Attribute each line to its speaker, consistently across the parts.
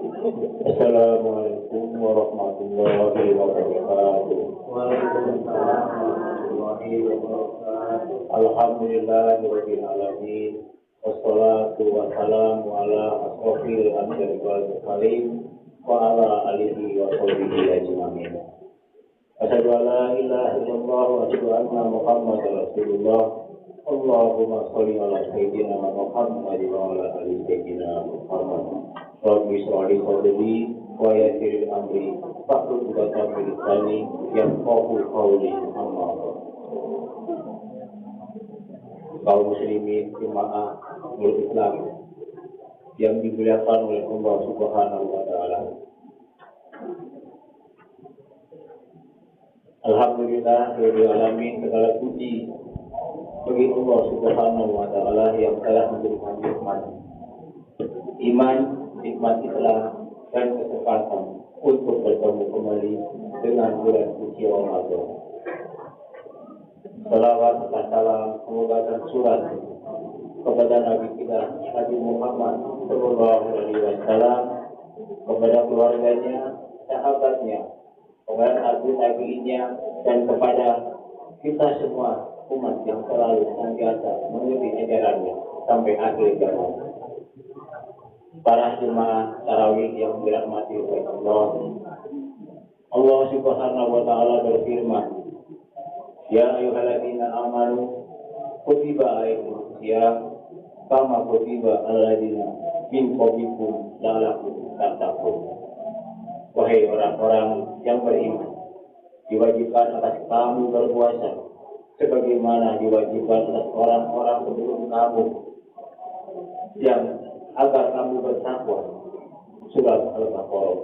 Speaker 1: Assalamualaikum warahmatullahi wabarakatuh.
Speaker 2: Waalaikumsalam warahmatullahi wabarakatuh.
Speaker 1: Alhamdulillahirabbil alamin. Wassalatu wassalamu ala asrofil anbiya'i wal mursalin wa ala alihi wa sahbihi ajma'in. Asyhadu an la ilaha illallah wa asyhadu anna Muhammadar Rasulullah. Allahumma shalli ala sayyidina Muhammad wa ala ali sayyidina Muhammad. Rabbi shrah li sadri wa yassir li amri wahlul 'uqdatam min lisani yafqahu qawli. Amma ba'd. Kaum muslimin jemaah Nurul Islam yang dimuliakan oleh Allah Subhanahu wa taala. Alhamdulillah rabbil alamin, segala puji bagi Allah Subhanahu wa taala yang telah memberikan nikmat iman, nikmat Islam dan kesempatan untuk bertemu kembali dengan bulan suci Ramadan. Salawat dan salam semoga tercurah kepada Nabi kita Nabi Muhammad Sallallahu Alaihi Wasallam, kepada keluarganya, sahabatnya, kepada tabi'innya, dan kepada kita semua umat yang selalu senantiasa mengikuti ajarannya sampai akhir zaman. Para jemaah tarawih yang dirahmati oleh Allah, Allah Subhanahu wa taala berfirman, ya ayyuhalladzina amanu kutiba alaikumus syiyam kama kutiba alal ladzina min qablikum la'allakum tattaqun. Wahai orang-orang yang beriman, diwajibkan atas kamu berpuasa sebagaimana diwajibkan atas orang-orang sebelum kamu yang agar kamu bertakwa. Surat Al-Baqarah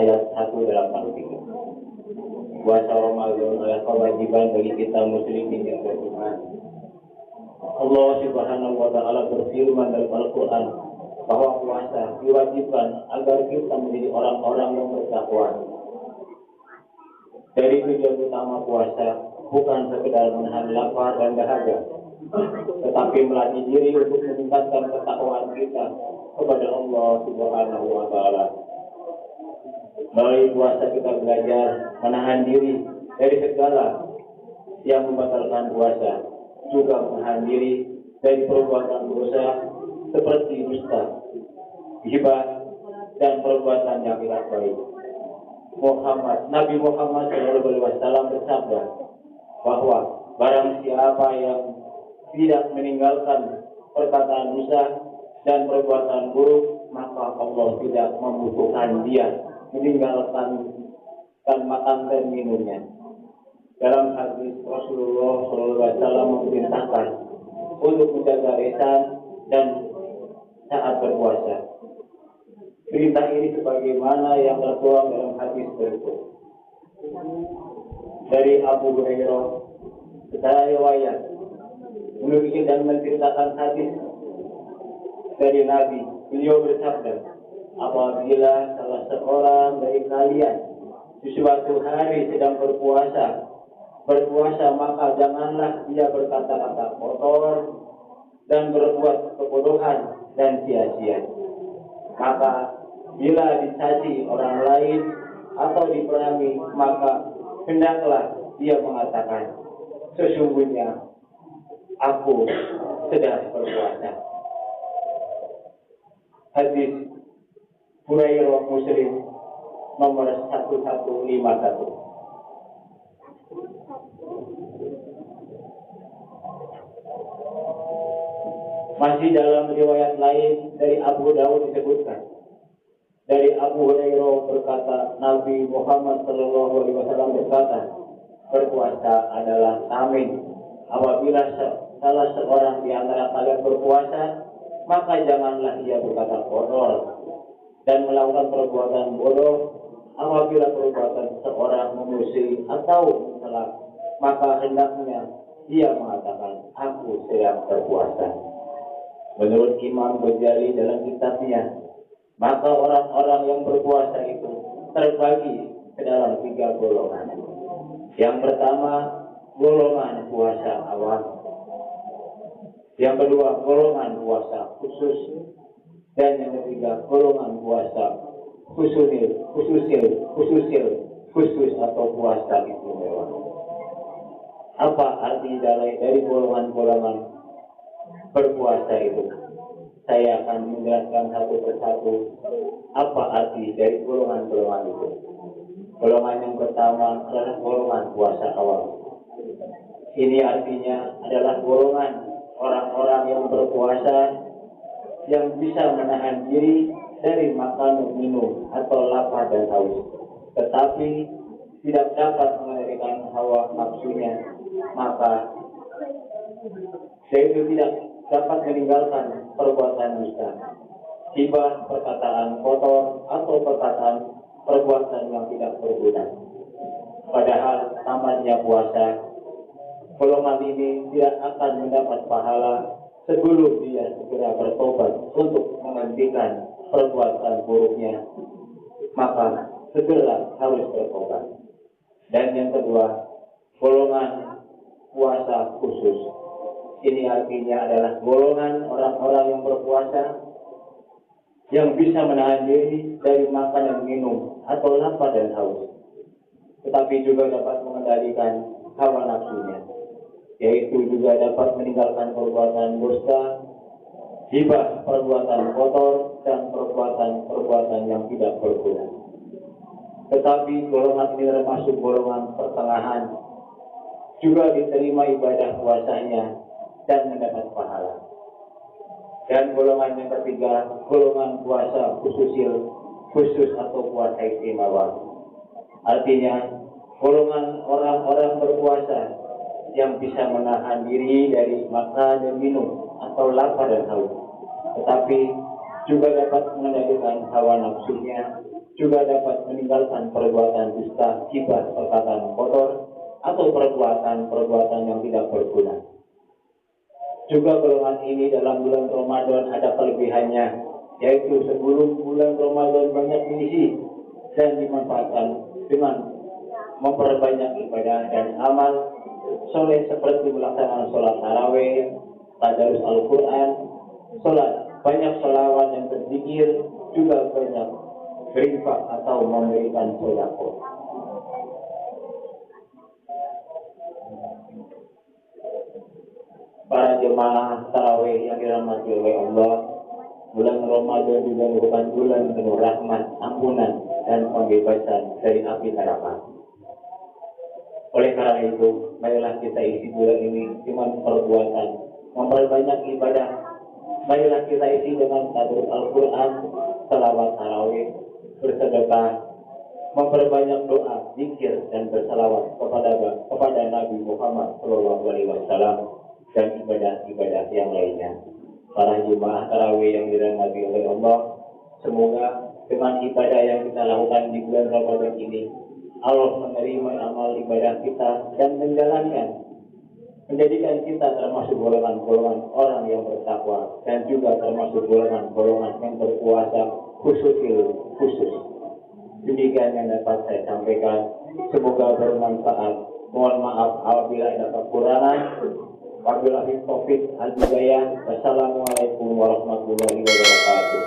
Speaker 1: ayat 183. Puasa Ramadan adalah kewajiban bagi kita muslimin yang beriman. Allah Subhanahu wa taala berfirman dalam Al-Qur'an bahwa puasa diwajibkan agar kita menjadi orang-orang yang bertakwa. Dari tujuan utama puasa bukan sekedar menahan lapar dan dahaga, tetapi melatih diri untuk meningkatkan ketakwaan kita kepada Allah Subhanahu wa taala. Melalui puasa kita belajar menahan diri dari segala yang membatalkan puasa, juga menahan diri dari perbuatan dosa seperti dusta, ghibah, dan perbuatan yang tidak baik. Nabi Muhammad SAW bersabda bahwa barang siapa yang tidak meninggalkan perkataan dosa dan perbuatan buruk, maka Allah tidak membutuhkan dia meninggalkan makan dan minumnya. Dalam hadis Rasulullah SAW memerintahkan untuk menjaga lisan dan saat berpuasa. Perintah ini sebagaimana yang tertuang dalam hadis berikut. Dari Abu Hurairah, secara riwayat menukil dan menceritakan hadis dari Nabi, beliau bersabda, apabila salah seorang dari kalian di suatu hari sedang berpuasa, maka janganlah dia berkata-kata kotor dan berbuat kebodohan dan sia-sia. Maka bila dicaci orang lain atau diperangi, maka hendaklah dia mengatakan, sesungguhnya aku sedang berpuasa. Hadis Hurairah Muslim nomor 1151. Masih dalam riwayat lain dari Abu Dawud disebutkan, dari Abu Hurairah berkata, Nabi Muhammad SAW berkata, berpuasa adalah amin. Apabila salah seorang di antara kalian berpuasa, maka janganlah ia berkata kotor dan melakukan perbuatan bodoh. Apabila perbuatan seorang memusuhi atau mencela, maka hendaknya dia mengatakan, aku sedang berpuasa. Menurut Imam Ghazali dalam kitabnya, maka orang-orang yang berpuasa itu terbagi ke dalam 3 golongan. Yang pertama, golongan puasa awam. Yang kedua, golongan puasa khusus. Dan yang ketiga, golongan puasa khusus atau puasa istimewa. Apa arti dari golongan-golongan berpuasa itu? Saya akan menjelaskan satu persatu apa arti dari golongan-golongan itu. Golongan yang pertama adalah golongan puasa awal. Ini artinya adalah golongan orang-orang yang berpuasa yang bisa menahan diri dari makan dan minum atau lapar dan haus, tetapi tidak dapat mengendalikan hawa nafsunya, maka yaitu tidak dapat meninggalkan perbuatan dusta, hibah, perkataan kotor, atau perbuatan yang tidak berguna. Padahal tamatnya puasa, golongan ini tidak akan mendapat pahala sebelum dia segera bertobat untuk menghentikan perbuatan buruknya, maka segera harus bertobat. Dan yang kedua, golongan puasa khusus. Ini artinya adalah golongan orang-orang yang berpuasa yang bisa menahan diri dari makan dan minum atau lapar dan haus, tetapi juga dapat mengendalikan hawa nafsunya, yaitu juga dapat meninggalkan perbuatan dusta, hibah, perbuatan kotor, dan perbuatan yang tidak berguna. Tetapi golongan ini termasuk golongan pertengahan, juga diterima ibadah puasanya dan mendapat pahala. Dan golongan yang ketiga, golongan puasa khusus atau puasa istimewa. Artinya, golongan orang-orang berpuasa yang bisa menahan diri dari makan dan minum atau lapar dan haus, tetapi juga dapat mengendalikan hawa nafsunya, juga dapat meninggalkan perbuatan dusta, hibah, perkataan kotor, atau perbuatan yang tidak berguna. Juga golongan ini dalam bulan Ramadan ada kelebihannya, yaitu sebelum bulan Ramadan banyak diisi dan dimanfaatkan dengan memperbanyak ibadah dan amal soleh seperti melaksanakan sholat tarawih, tadarus Al-Quran, banyak sholawat dan berzikir, juga banyak berinfak atau memberikan sedekah. Para jemaah tarawih yang dirahmati oleh Allah, bulan Ramadan juga merupakan bulan penuh rahmat, ampunan, dan pembebasan dari api neraka. Oleh karena itu, marilah kita isi bulan ini dengan perbuatan memperbanyak ibadah. Marilah kita isi dengan tadarus Al-Quran, salawat tarawih, bersedekah, memperbanyak doa, zikir, dan bersalawat kepada Nabi Muhammad SAW, dan ibadah-ibadah yang lainnya. Para jemaah tarawih yang dirahmati oleh Allah, semoga dengan ibadah yang kita lakukan di bulan Ramadan ini, Allah menerima amal ibadah kita dan menjadikan kita termasuk golongan-golongan orang yang bertakwa, dan juga termasuk golongan-golongan yang berpuasa khusus. Demikian yang dapat saya sampaikan. Semoga bermanfaat. Mohon maaf apabila ada kekurangan. Wabillahi taufiq wal hidayah. Wassalamualaikum warahmatullahi wabarakatuh.